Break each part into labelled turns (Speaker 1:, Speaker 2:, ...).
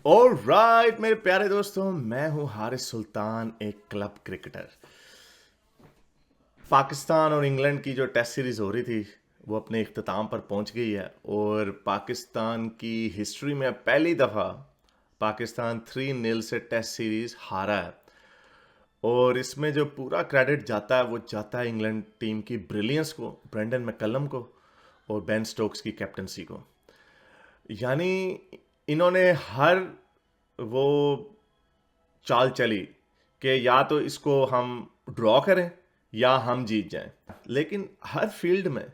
Speaker 1: Alright मेरे प्यारे दोस्तों, मैं हूं हारिस सुल्तान, एक क्लब क्रिकेटर। पाकिस्तान और इंग्लैंड की जो टेस्ट सीरीज़ हो रही थी वो अपने इख्तिताम पर पहुंच गई है और पाकिस्तान की हिस्ट्री में पहली दफ़ा पाकिस्तान 3-0 से टेस्ट सीरीज़ हारा है। और इसमें जो पूरा क्रेडिट जाता है वो जाता है इंग्लैंड टीम की ब्रिलियंस को, ब्रेंडन मैकलम को और बेन स्टोक्स की कैप्टनसी को। यानी इन्होंने हर वो चाल चली कि या तो इसको हम ड्रॉ करें या हम जीत जाएं। लेकिन हर फील्ड में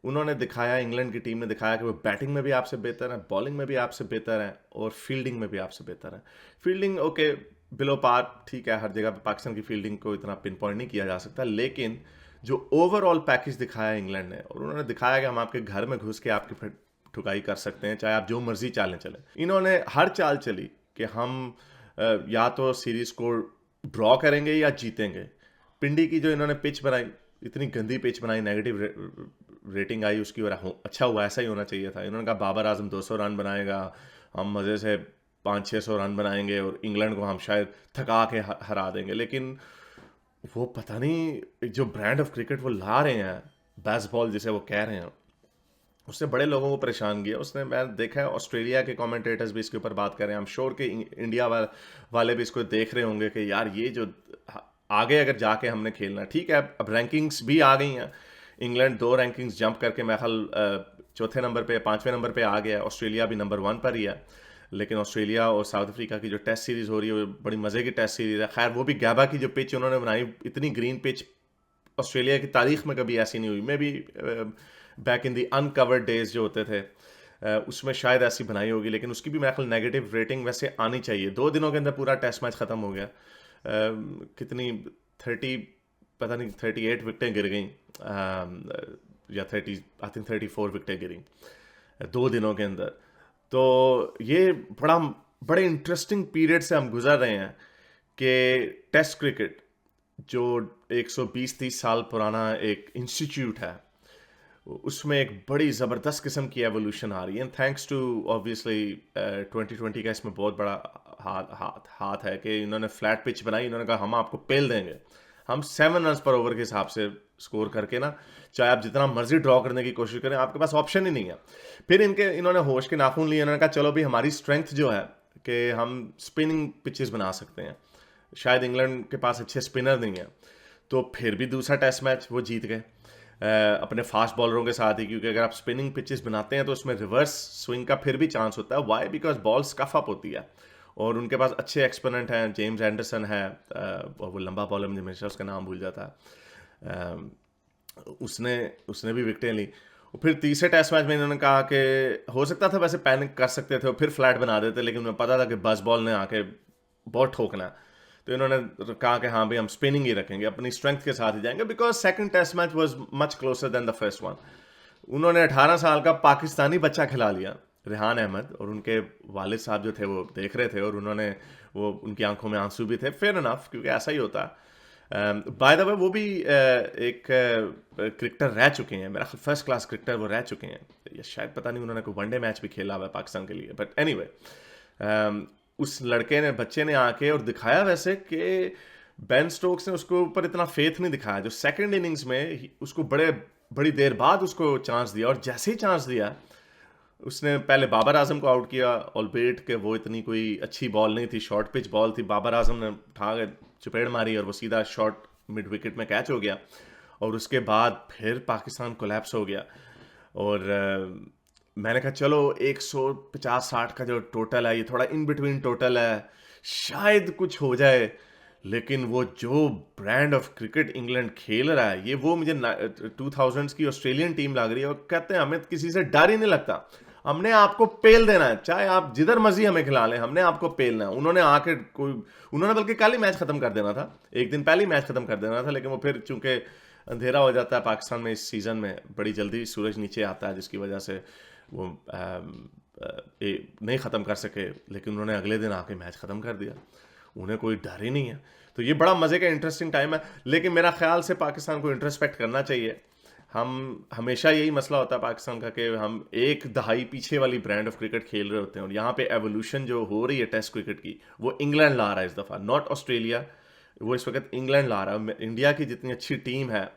Speaker 1: उन्होंने दिखाया, इंग्लैंड की टीम ने दिखाया कि वो बैटिंग में भी आपसे बेहतर है, बॉलिंग में भी आपसे बेहतर है और फील्डिंग में भी आपसे बेहतर है। फील्डिंग ओके, बिलो पार, ठीक है, हर जगह पे पाकिस्तान की फील्डिंग को इतना पिन पॉइंट नहीं किया जा सकता, लेकिन जो ओवरऑल पैकेज दिखाया इंग्लैंड ने, और उन्होंने दिखाया कि हम आपके घर में घुस के आपकी ठुकाई कर सकते हैं, चाहे आप जो मर्जी चालें चले। इन्होंने हर चाल चली कि हम या तो सीरीज को ड्रॉ करेंगे या जीतेंगे। पिंडी की जो इन्होंने पिच बनाई, इतनी गंदी पिच बनाई, नेगेटिव रेटिंग आई उसकी, और अच्छा हुआ, ऐसा ही होना चाहिए था। इन्होंने कहा बाबर आजम 200 रन बनाएगा, हम मज़े से 500-600 रन बनाएंगे और इंग्लैंड को हम शायद थका के हरा देंगे। लेकिन वो पता नहीं जो ब्रांड ऑफ क्रिकेट वो ला रहे हैं, बेसबॉल जिसे वो कह रहे हैं, उसने बड़े लोगों को परेशान किया। उसने, मैं देखा है ऑस्ट्रेलिया के कमेंटेटर्स भी इसके ऊपर बात कर रहे हैं, आई एम श्योर कि इंडिया वाले भी इसको देख रहे होंगे कि यार ये जो आगे अगर जाके हमने खेलना, ठीक है अब रैंकिंग्स भी आ गई हैं, इंग्लैंड 2 रैंकिंग्स जंप करके मैं ख्याल चौथे नंबर पे, 5वें नंबर पे आ गया है। ऑस्ट्रेलिया भी नंबर 1 पर ही है। लेकिन ऑस्ट्रेलिया और साउथ अफ्रीका की जो टेस्ट सीरीज़ हो रही है वो बड़ी मज़े की टेस्ट सीरीज़ है। खैर वो भी गैबा की जो पिच उन्होंने बनाई, इतनी ग्रीन पिच ऑस्ट्रेलिया की तारीख में कभी ऐसी नहीं हुई। May be back in the uncovered days जो होते थे उसमें शायद ऐसी बनाई होगी, लेकिन उसकी भी मेरे ख्याल नेगेटिव रेटिंग वैसे आनी चाहिए। 2 दिनों के अंदर पूरा टेस्ट मैच ख़त्म हो गया। कितनी 30, पता नहीं 38 विकटें गिर गई, या 30, आई थिंक 34 विकटें गिरी 2 दिनों के अंदर। तो ये बड़े इंटरेस्टिंग पीरियड से हम गुजर रहे हैं कि टेस्ट क्रिकेट जो 120-30 साल पुराना एक इंस्टीट्यूट है, उसमें एक बड़ी ज़बरदस्त किस्म की एवोल्यूशन आ रही है। एंड थैंक्स टू ऑब्वियसली 2020 का इसमें बहुत बड़ा हाथ है कि इन्होंने फ्लैट पिच बनाई। इन्होंने कहा हम आपको पेल देंगे, हम 7 रन पर ओवर के हिसाब से स्कोर करके ना, चाहे आप जितना मर्जी ड्रॉ करने की कोशिश करें, आपके पास ऑप्शन ही नहीं है। फिर इन्होंने होश के नाखून लिए, इन्होंने कहा चलो भी हमारी स्ट्रेंथ जो है कि हम स्पिनिंग पिचेस बना सकते हैं। शायद इंग्लैंड के पास अच्छे स्पिनर नहीं है, तो फिर भी दूसरा टेस्ट मैच वो जीत गए अपने फास्ट बॉलरों के साथ ही, क्योंकि अगर आप स्पिनिंग पिचेस बनाते हैं तो उसमें रिवर्स स्विंग का फिर भी चांस होता है। Why? Because ball scuff up होती है और उनके पास अच्छे एक्सपोनेंट हैं। जेम्स एंडरसन है और वो लंबा बॉलर, मुझे हमेशा उसका नाम भूल जाता है, उसने उसने भी विकटें ली। और फिर तीसरे टेस्ट मैच में इन्होंने कहा कि हो सकता था वैसे पैनिक कर सकते थे और फिर फ्लैट बना देते, लेकिन उन्हें पता था कि बस बॉल ने आके बहुत ठोकना है, तो इन्होंने कहा कि हाँ भाई हम स्पिनिंग ही रखेंगे, अपनी स्ट्रेंथ के साथ ही जाएंगे। Because second test match was much closer than the first one. उन्होंने 18 साल का पाकिस्तानी बच्चा खिला लिया, रेहान अहमद, और उनके वालिद साहब जो थे वो देख रहे थे और उन्होंने, वो उनकी आंखों में आंसू भी थे। फेयर इनफ, क्योंकि ऐसा ही होता है। बाय द वे वो भी एक क्रिकेटर रह चुके हैं, मेरा फर्स्ट क्लास क्रिकेटर वो रह चुके हैं, या शायद पता नहीं उन्होंने कोई वनडे मैच भी खेला हुआ है पाकिस्तान के लिए। बट एनीवे, उस लड़के ने, बच्चे ने आके और दिखाया वैसे कि बेन स्टोक्स ने उसको ऊपर इतना फेथ नहीं दिखाया। जो सेकंड इनिंग्स में उसको बड़ी देर बाद उसको चांस दिया, और जैसे ही चांस दिया उसने पहले बाबर आजम को आउट किया, ऑलबेट के वो इतनी कोई अच्छी बॉल नहीं थी, शॉर्ट पिच बॉल थी। बाबर आजम ने उठा के चपेड़ मारी और वो सीधा शॉर्ट मिड विकेट में कैच हो गया। और उसके बाद फिर पाकिस्तान कोलैप्स हो गया। और मैंने कहा चलो 150-60 का जो टोटल है ये थोड़ा इन बिटवीन टोटल है, शायद कुछ हो जाए। लेकिन वो जो ब्रांड ऑफ क्रिकेट इंग्लैंड खेल रहा है, ये वो मुझे 2000s की ऑस्ट्रेलियन टीम लग रही है। और कहते हैं हमें किसी से डर ही नहीं लगता, हमने आपको पेल देना है, चाहे आप जिधर मर्जी हमें खिला लें, हमने आपको पेलना है। उन्होंने बल्कि कल ही मैच खत्म कर देना था, एक दिन पहले ही मैच खत्म कर देना था, लेकिन वो फिर चूंकि अंधेरा हो जाता है पाकिस्तान में इस सीज़न में, बड़ी जल्दी सूरज नीचे आता है, जिसकी वजह से वो नहीं ख़त्म कर सके। लेकिन उन्होंने अगले दिन आके मैच ख़त्म कर दिया, उन्हें कोई डर ही नहीं है। तो ये बड़ा मज़े का इंटरेस्टिंग टाइम है। लेकिन मेरा ख्याल से पाकिस्तान को इंट्रोस्पेक्ट करना चाहिए। हम हमेशा यही मसला होता है पाकिस्तान का कि हम एक दहाई पीछे वाली ब्रांड ऑफ क्रिकेट खेल रहे होते हैं, और यहाँ पे एवोल्यूशन जो हो रही है टेस्ट क्रिकेट की, वो इंग्लैंड ला रहा है इस दफ़ा, नॉट ऑस्ट्रेलिया। वो इस वक्त इंग्लैंड ला रहा है। इंडिया की जितनी अच्छी टीम है,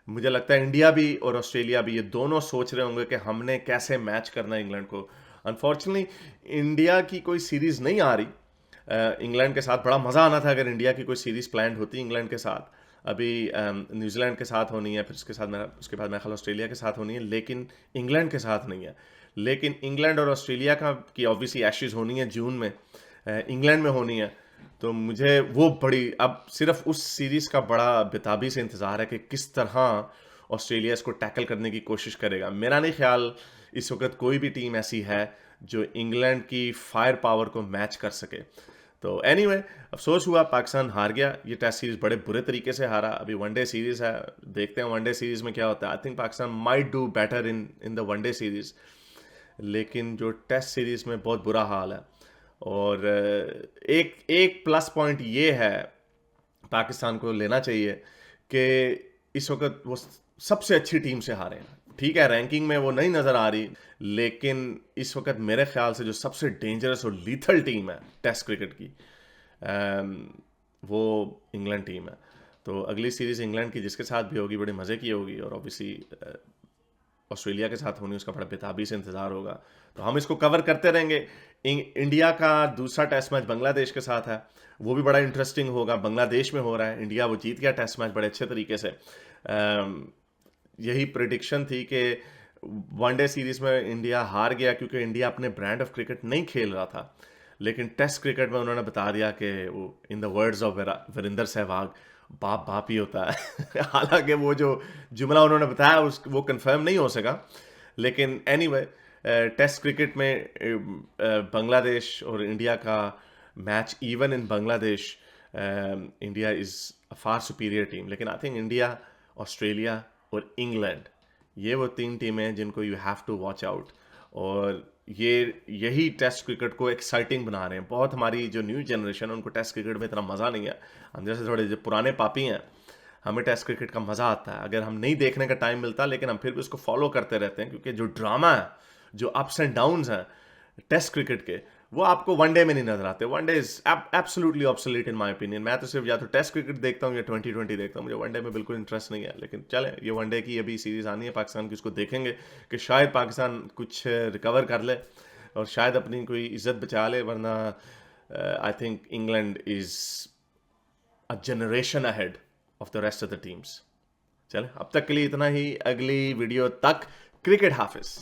Speaker 1: मुझे लगता है इंडिया भी और ऑस्ट्रेलिया भी, ये दोनों सोच रहे होंगे कि हमने कैसे मैच करना है इंग्लैंड को। अनफॉर्चुनेटली इंडिया की कोई सीरीज़ नहीं आ रही इंग्लैंड के साथ। बड़ा मज़ा आना था अगर इंडिया की कोई सीरीज़ प्लान होती इंग्लैंड के साथ। अभी न्यूजीलैंड के साथ होनी है, फिर उसके बाद मेरा ख्याल ऑस्ट्रेलिया के साथ होनी है, लेकिन इंग्लैंड के साथ नहीं है। लेकिन इंग्लैंड और ऑस्ट्रेलिया का की ऑब्वियसली एशेज होनी है जून में, इंग्लैंड में होनी है। तो मुझे वो बड़ी, अब सिर्फ उस सीरीज़ का बड़ा बेताबी से इंतज़ार है कि किस तरह ऑस्ट्रेलिया इसको टैकल करने की कोशिश करेगा। मेरा नहीं ख्याल इस वक्त कोई भी टीम ऐसी है जो इंग्लैंड की फायर पावर को मैच कर सके। तो एनीवे अफसोस हुआ, पाकिस्तान हार गया ये टेस्ट सीरीज़, बड़े बुरे तरीके से हारा। अभी वनडे सीरीज़ है, देखते हैं वनडे सीरीज़ में क्या होता है। I think Pakistan might do better in the one day series, लेकिन जो टेस्ट सीरीज़ में बहुत बुरा हाल है। और एक एक प्लस पॉइंट ये है पाकिस्तान को लेना चाहिए कि इस वक्त वो सबसे अच्छी टीम से हारे हैं। ठीक है, रैंकिंग में वो नहीं नज़र आ रही, लेकिन इस वक्त मेरे ख्याल से जो सबसे डेंजरस और लीथल टीम है टेस्ट क्रिकेट की, वो इंग्लैंड टीम है। तो अगली सीरीज़ इंग्लैंड की जिसके साथ भी होगी बड़े मज़े की होगी, और ऑब्वियसली ऑस्ट्रेलिया के साथ होनी, उसका बड़ा बेताबी से इंतज़ार होगा। तो हम इसको कवर करते रहेंगे। इंडिया का दूसरा टेस्ट मैच बांग्लादेश के साथ है, वो भी बड़ा इंटरेस्टिंग होगा। बांग्लादेश में हो रहा है, इंडिया वो जीत गया टेस्ट मैच बड़े अच्छे तरीके से। यही प्रिडिक्शन थी कि वनडे सीरीज़ में इंडिया हार गया क्योंकि इंडिया अपने ब्रांड ऑफ क्रिकेट नहीं खेल रहा था, लेकिन टेस्ट क्रिकेट में उन्होंने बता दिया कि वो, in the words of Virender Sehwag, बाप बाप ही होता है। हालांकि वो जो जुमला उन्होंने बताया वो कंफर्म नहीं हो सका, लेकिन एनीवे टेस्ट क्रिकेट में बांग्लादेश और इंडिया का match, even in Bangladesh India is a far superior team. लेकिन आई थिंक इंडिया, ऑस्ट्रेलिया और इंग्लैंड, ये वो तीन टीमें हैं जिनको you have to watch out. और यही टेस्ट क्रिकेट को एक्साइटिंग बना रहे हैं। बहुत हमारी जो न्यू जनरेशन है उनको टेस्ट क्रिकेट में इतना मज़ा नहीं है। हम जैसे थोड़े जो पुराने पापी हैं, हमें टेस्ट क्रिकेट का मज़ा आता है। अगर हम नहीं देखने का टाइम मिलता, लेकिन हम फिर भी उसको फॉलो करते रहते हैं, क्योंकि जो ड्रामा है, जो अप्स एंड डाउन्स हैं टेस्ट क्रिकेट के, वो आपको वनडे में नहीं नजर आते। One day is absolutely obsolete in my opinion. मैं तो सिर्फ या तो टेस्ट क्रिकेट देखता हूँ या 2020 देखता हूँ, मुझे वनडे में बिल्कुल इंटरेस्ट नहीं है। लेकिन चले, ये वनडे की अभी सीरीज आनी है पाकिस्तान की, उसको देखेंगे कि शायद पाकिस्तान कुछ रिकवर कर ले और शायद अपनी कोई इज्जत बचा ले, वरना I think England is a generation ahead of the rest of the teams. चले, अब तक के लिए इतना ही। अगली वीडियो तक क्रिकेट हाफिज।